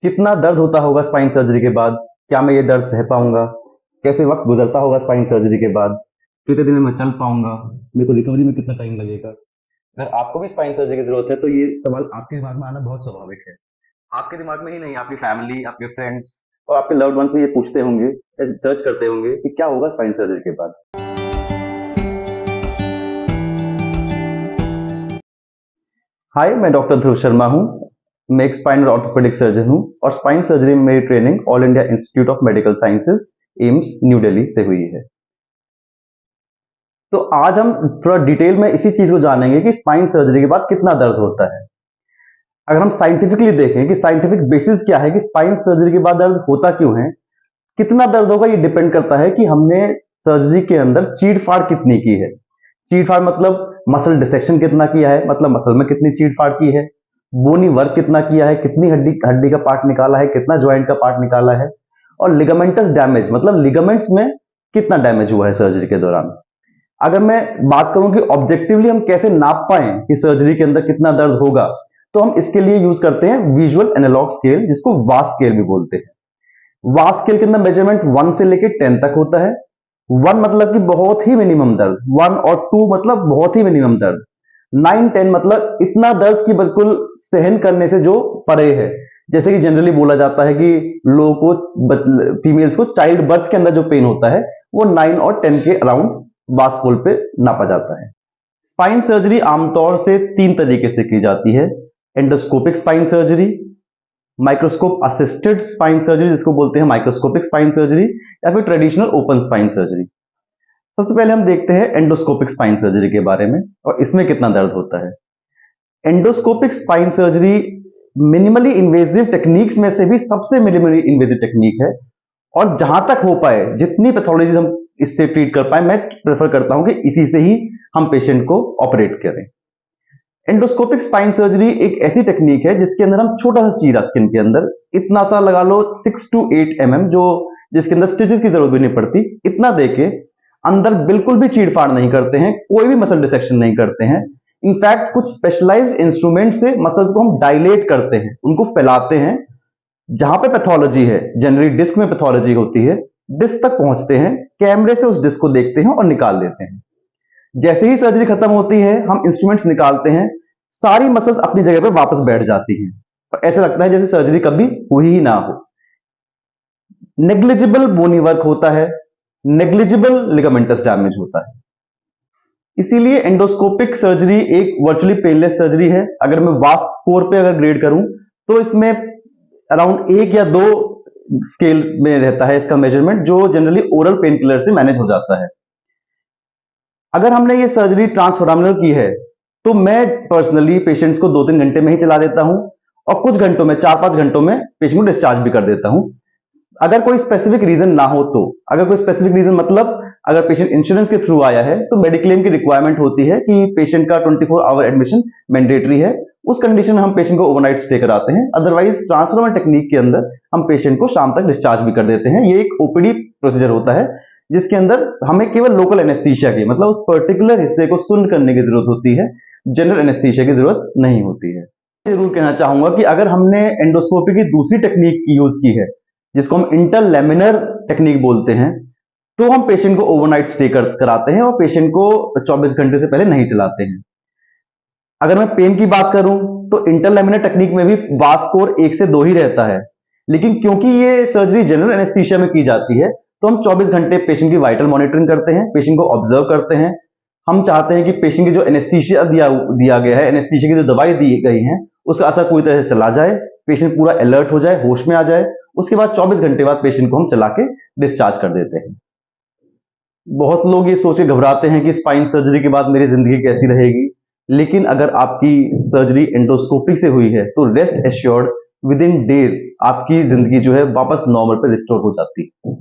कितना दर्द होता होगा स्पाइन सर्जरी के बाद? क्या मैं ये दर्द सह पाऊंगा? कैसे वक्त गुजरता होगा स्पाइन सर्जरी के बाद? कितने दिन में मैं चल पाऊंगा? मेरे को रिकवरी में कितना टाइम लगेगा? अगर आपको भी स्पाइन सर्जरी की जरूरत है तो ये सवाल आपके दिमाग में आना बहुत स्वाभाविक है। आपके दिमाग में ही नहीं, आपकी फैमिली, आपके फ्रेंड्स और आपके लव्ड वंस भी ये पूछते होंगे, सर्च करते होंगे कि क्या होगा स्पाइन सर्जरी के बाद। हाय, मैं डॉक्टर ध्रुव शर्मा हूँ। मैं एक स्पाइन और ऑर्थोपेडिक सर्जन हूँ और स्पाइन सर्जरी में मेरी training all India institute of medical sciences AIIMS new Delhi से हुई है। तो आज हम थोड़ा डिटेल में इसी चीज को जानेंगे कि स्पाइन सर्जरी के बाद कितना दर्द होता है। अगर हम साइंटिफिकली देखें कि साइंटिफिक बेसिस क्या है कि स्पाइन सर्जरी के बाद दर्द होता क्यों है, कितना दर्द होगा, ये डिपेंड करता है कि हमने सर्जरी के अंदर चीड़ फाड़ कितनी की है। चीड़ फाड़ मतलब मसल डिसेक्शन कितना किया है, मतलब मसल में कितनी चीड़ फाड़ की है, बोनी वर्क कितना किया है, कितनी हड्डी हड्डी का पार्ट निकाला है, कितना ज्वाइंट का पार्ट निकाला है, और लिगामेंटस डैमेज मतलब लिगामेंट्स में कितना डैमेज हुआ है सर्जरी के दौरान। अगर मैं बात करूं कि ऑब्जेक्टिवली हम कैसे नाप पाए कि सर्जरी के अंदर कितना दर्द होगा, तो हम इसके लिए यूज करते हैं विजुअल एनालॉग स्केल, जिसको वास स्केल भी बोलते हैं। वास स्केल के अंदर मेजरमेंट 1 से लेकर 10 तक होता है। 1 मतलब कि बहुत ही मिनिमम दर्द, 1 और 2 मतलब बहुत ही मिनिमम दर्द, 9 10 मतलब इतना दर्द कि बिल्कुल सहन करने से जो परे है। जैसे कि जनरली बोला जाता है कि लोगों को, फीमेल्स को चाइल्ड बर्थ के अंदर जो पेन होता है वो 9 और 10 के अराउंड वास स्केल पे नापा जाता है। स्पाइन सर्जरी आमतौर से 3 तरीके से की जाती है: endoscopic spine surgery, microscope assisted spine surgery जिसको बोलते हैं माइक्रोस्कोपिक स्पाइन सर्जरी, या फिर ट्रेडिशनल ओपन स्पाइन सर्जरी। सबसे पहले हम देखते हैं एंडोस्कोपिक स्पाइन सर्जरी के बारे में और इसमें कितना दर्द होता है। Endoscopic spine surgery minimally invasive techniques में से भी सबसे मिनिमली इन्वेजिव टेक्निक है, और जहां तक हो पाए जितनी पैथोलॉजी हम इससे ट्रीट कर पाए, मैं प्रेफर करता हूं कि इसी से ही हम पेशेंट को ऑपरेट करें। एंडोस्कोपिक स्पाइन सर्जरी एक ऐसी टेक्निक है जिसके अंदर हम छोटा सा चीरा स्किन के अंदर, इतना सा लगा लो 6 to 8 mm, जो जिसके अंदर स्टिचेस की जरूरत भी नहीं पड़ती, इतना देके अंदर बिल्कुल भी चीड़ फाड़ नहीं करते हैं, कोई भी मसल डिसेक्शन नहीं करते हैं। इनफैक्ट कुछ स्पेशलाइज्ड इंस्ट्रूमेंट से मसल्स को हम डायलेट करते हैं, उनको फैलाते हैं। जहां पे पैथोलॉजी है, जनरली डिस्क में पैथोलॉजी होती है, डिस्क तक पहुंचते हैं, कैमरे से उस डिस्क को देखते हैं और निकाल देते हैं। जैसे ही सर्जरी खत्म होती है, हम इंस्ट्रूमेंट्स निकालते हैं, सारी मसल्स अपनी जगह पर वापस बैठ जाती हैं और ऐसा लगता है जैसे सर्जरी कभी हुई ही ना हो। नेग्लिजिबल बोनी वर्क होता है, नेग्लिजिबल लिगामेंटस डैमेज होता है। इसीलिए एंडोस्कोपिक सर्जरी एक वर्चुअली पेनलेस सर्जरी है। अगर मैं वास्ट स्कोर पे अगर ग्रेड करूं तो इसमें अराउंड 1 या 2 स्केल में रहता है इसका मेजरमेंट, जो जनरली ओरल पेन किलर से मैनेज हो जाता है। अगर हमने ये सर्जरी ट्रांसफोरामिनल की है तो मैं पर्सनली पेशेंट्स को 2-3 घंटे में ही चला देता हूं और कुछ घंटों में, 4-5 घंटों में पेशेंट को डिस्चार्ज भी कर देता हूं। अगर कोई स्पेसिफिक रीजन ना हो तो, अगर कोई स्पेसिफिक रीजन मतलब अगर पेशेंट इंश्योरेंस के थ्रू आया है तो मेडिक्लेम की रिक्वायरमेंट होती है कि पेशेंट का 24 आवर एडमिशन मैंडेटरी है। उस कंडीशन में हम पेशेंट को ओवरनाइट स्टे कराते हैं। अदरवाइज ट्रांसफॉर्मर टेक्निक के अंदर हम पेशेंट को शाम तक डिस्चार्ज भी कर देते हैं। ये एक ओपीडी प्रोसीजर होता है जिसके अंदर हमें केवल लोकल एनेस्थीसिया की, मतलब उस पर्टिकुलर हिस्से को सुन्न करने की जरूरत होती है, जनरल एनेस्थीसिया की जरूरत नहीं होती है। जरूर कहना चाहूंगा कि अगर हमने एंडोस्कोपी की दूसरी टेक्निक यूज की है, जिसको हम इंटरलेमिनर टेक्निक बोलते हैं, तो हम पेशेंट को ओवरनाइट स्टे कराते हैं और पेशेंट को 24 घंटे से पहले नहीं चलाते हैं। अगर मैं पेन की बात करूं तो इंटरलेमिनर टेक्निक में भी वास स्कोर 1 से 2 ही रहता है, लेकिन क्योंकि ये सर्जरी जनरल एनेस्थीसिया में की जाती है तो हम 24 घंटे पेशेंट की वाइटल मॉनिटरिंग करते हैं, पेशेंट को ऑब्जर्व करते हैं। हम चाहते हैं कि पेशेंट की जो एनेस्थीसिया दिया गया है, एनेस्थीसिया की जो दवाई दी गई है, उसका असर पूरी तरह से चला जाए, पेशेंट पूरा अलर्ट हो जाए, होश में आ जाए। उसके बाद 24 घंटे बाद पेशेंट को हम चला के डिस्चार्ज कर देते हैं। बहुत लोग ये सोच के घबराते हैं कि स्पाइन सर्जरी के बाद मेरी जिंदगी कैसी रहेगी, लेकिन अगर आपकी सर्जरी एंडोस्कोपिक से हुई है तो rest assured, with in days आपकी जिंदगी जो है वापस नॉर्मल पे रिस्टोर हो जाती है।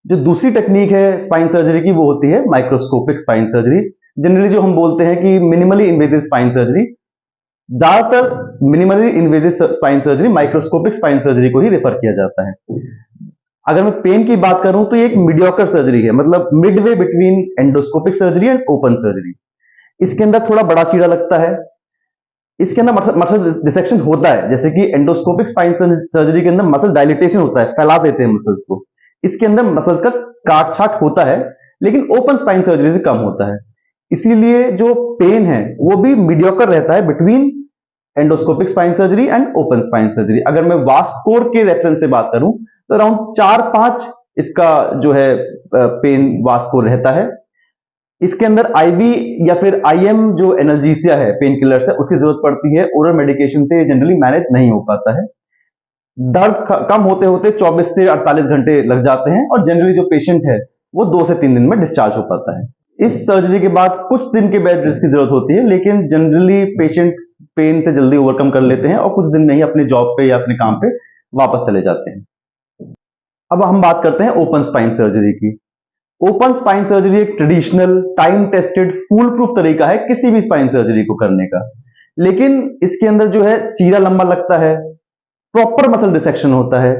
जो दूसरी टेक्निक है स्पाइन सर्जरी की, वो होती है माइक्रोस्कोपिक स्पाइन सर्जरी, जनरली जो हम बोलते हैं कि मिनिमली इन्वेजिव स्पाइन सर्जरी। ज्यादातर minimally invasive spine surgery microscopic spine surgery को ही रेफर किया जाता है। अगर मैं पेन की बात करूं तो ये एक मीडियोकर सर्जरी है, मतलब Midway between endoscopic surgery and open surgery. इसके अंदर थोड़ा बड़ा चीरा लगता है, इसके अंदर मसल डिसेक्शन होता है, जैसे कि एंडोस्कोपिक स्पाइन सर्जरी के अंदर मसल डायलिटेशन होता है, फैला देते हैं मसल्स को। इसके अंदर मसल्स का काट छाट होता है, लेकिन ओपन स्पाइन सर्जरी से कम होता है। इसीलिए जो पेन है वो भी मीडियोकर रहता है between endoscopic spine surgery and open spine surgery. अगर मैं वास्ट स्कोर के रेफरेंस से बात करूं तो अराउंड 4-5 इसका जो है पेन वास्ट स्कोर रहता है। इसके अंदर आईवी या फिर आईएम जो एनाल्जेसिया है, पेन किलर्स है, उसकी जरूरत पड़ती है। ओरल मेडिकेशन से जनरली मैनेज नहीं हो पाता है। दर्द कम होते होते 24 से 48 घंटे लग जाते हैं और जनरली जो पेशेंट है वो 2 से 3 दिन में डिस्चार्ज हो पाता है। इस सर्जरी के बाद कुछ दिन के बेड रेस्ट की जरूरत होती है, लेकिन जनरली पेशेंट पेन से जल्दी ओवरकम कर लेते हैं और कुछ दिन में ही अपने जॉब पे या अपने काम पे वापस चले जाते हैं। अब हम बात करते हैं ओपन स्पाइन सर्जरी की। ओपन स्पाइन सर्जरी एक ट्रेडिशनल, टाइम टेस्टेड, फूल प्रूफ तरीका है किसी भी स्पाइन सर्जरी को करने का। लेकिन इसके अंदर जो है चीरा लंबा लगता है, प्रॉपर मसल डिसेक्शन होता है,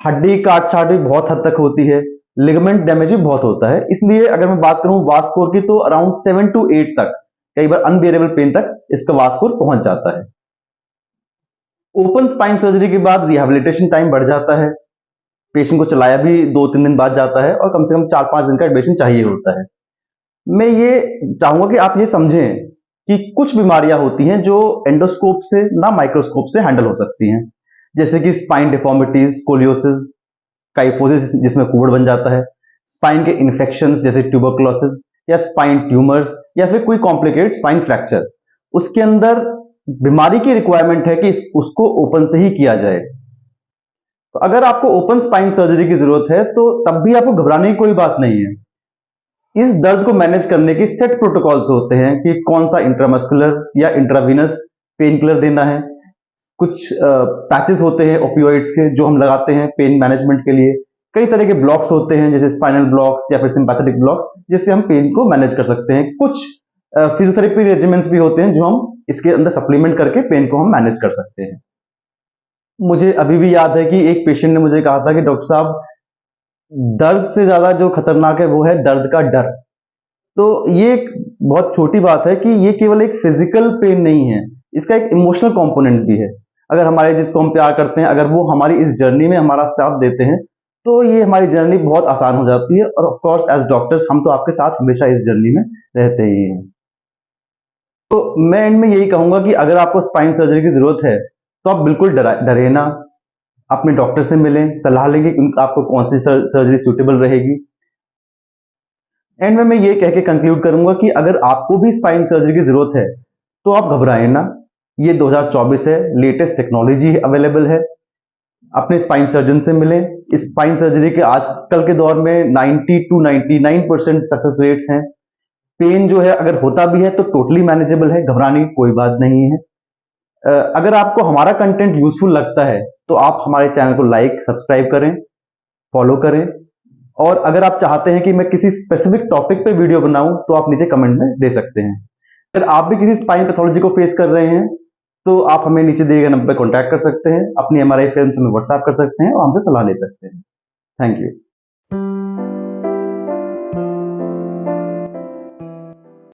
हड्डी काट छाट भी बहुत हद तक होती है, लिगामेंट डैमेज भी बहुत होता है। इसलिए अगर मैं बात करूं वास्ट स्कोर की तो अराउंड 7 to 8 तक, कई बार अनबियरेबल पेन तक इसका वास्ट स्कोर पहुंच जाता है। ओपन स्पाइन सर्जरी के बाद रिहैबिलिटेशन टाइम बढ़ जाता है। पेशेंट को चलाया भी 2-3 दिन बाद जाता है और कम से कम 4-5 दिन का एडमिशन चाहिए होता है। मैं ये चाहूंगा कि आप ये समझें कि कुछ बीमारियां होती हैं जो एंडोस्कोप से ना माइक्रोस्कोप से हैंडल हो सकती हैं, जैसे कि स्पाइन डिफॉर्मिटीज, स्कोलियोसिस, काइफोसिस जिसमें कुबड़ बन जाता है, स्पाइन के इन्फेक्शंस जैसे ट्यूबरकुलोसिस या स्पाइन ट्यूमर्स या फिर कोई कॉम्प्लिकेटेड स्पाइन फ्रैक्चर। उसके अंदर बीमारी की रिक्वायरमेंट है कि उसको ओपन से ही किया जाए। तो अगर आपको ओपन स्पाइन सर्जरी की जरूरत है तो तब भी आपको घबराने की कोई बात नहीं है। इस दर्द को मैनेज करने की सेट प्रोटोकॉल्स होते हैं कि कौन सा इंट्रामस्कुलर या इंट्रावीनस पेन किलर देना है। कुछ पैचेस होते हैं ओपियोइड्स के जो हम लगाते हैं पेन मैनेजमेंट के लिए। कई तरह के ब्लॉक्स होते हैं जैसे स्पाइनल ब्लॉक्स या फिर सिंपैथेटिक ब्लॉक्स, जिससे हम पेन को मैनेज कर सकते हैं। कुछ फिजियोथेरेपी रेजिमेंट्स भी होते हैं जो हम इसके अंदर सप्लीमेंट करके पेन को हम मैनेज कर सकते हैं। मुझे अभी भी याद है कि एक पेशेंट ने मुझे कहा था कि डॉक्टर साहब, दर्द से ज्यादा जो खतरनाक है वो है दर्द का डर। तो ये एक बहुत छोटी बात है कि ये केवल एक फिजिकल पेन नहीं है, इसका एक इमोशनल कंपोनेंट भी है। अगर हमारे जिसको हम प्यार करते हैं, अगर वो हमारी इस जर्नी में हमारा साथ देते हैं तो ये हमारी जर्नी बहुत आसान हो जाती है। और ऑफ कोर्स एज डॉक्टर्स हम तो आपके साथ हमेशा इस जर्नी में रहते ही हैं। तो मैं एंड में यही कहूंगा कि अगर आपको स्पाइन सर्जरी की जरूरत है तो आप बिल्कुल डरे ना, अपने डॉक्टर से मिलें, सलाह लेंगे कि आपको कौन सी सर्जरी सूटेबल रहेगी। एंड में मैं ये कह के कंक्लूड करूंगा कि अगर आपको भी स्पाइन सर्जरी की जरूरत है तो आप घबराएं ना। ये 2024 है, लेटेस्ट टेक्नोलॉजी अवेलेबल है। अपने स्पाइन सर्जन से मिलें। इस स्पाइन सर्जरी के आजकल के दौर में 90 to 99% सक्सेस रेट्स हैं। पेन जो है अगर होता भी है तो टोटली मैनेजेबल है, घबराने की कोई बात नहीं है। अगर आपको हमारा कंटेंट यूजफुल लगता है तो आप हमारे चैनल को लाइक, सब्सक्राइब करें, फॉलो करें। और अगर आप चाहते हैं कि मैं किसी स्पेसिफिक टॉपिक पे वीडियो बनाऊं तो आप नीचे कमेंट में दे सकते हैं। अगर आप भी किसी स्पाइन पैथोलॉजी को फेस कर रहे हैं तो आप हमें नीचे दिए गए नंबर पर कॉन्टैक्ट कर सकते हैं, अपनी एमआरआई फिल्म से हमें व्हाट्सएप कर सकते हैं और हमसे सलाह ले सकते हैं। Thank you.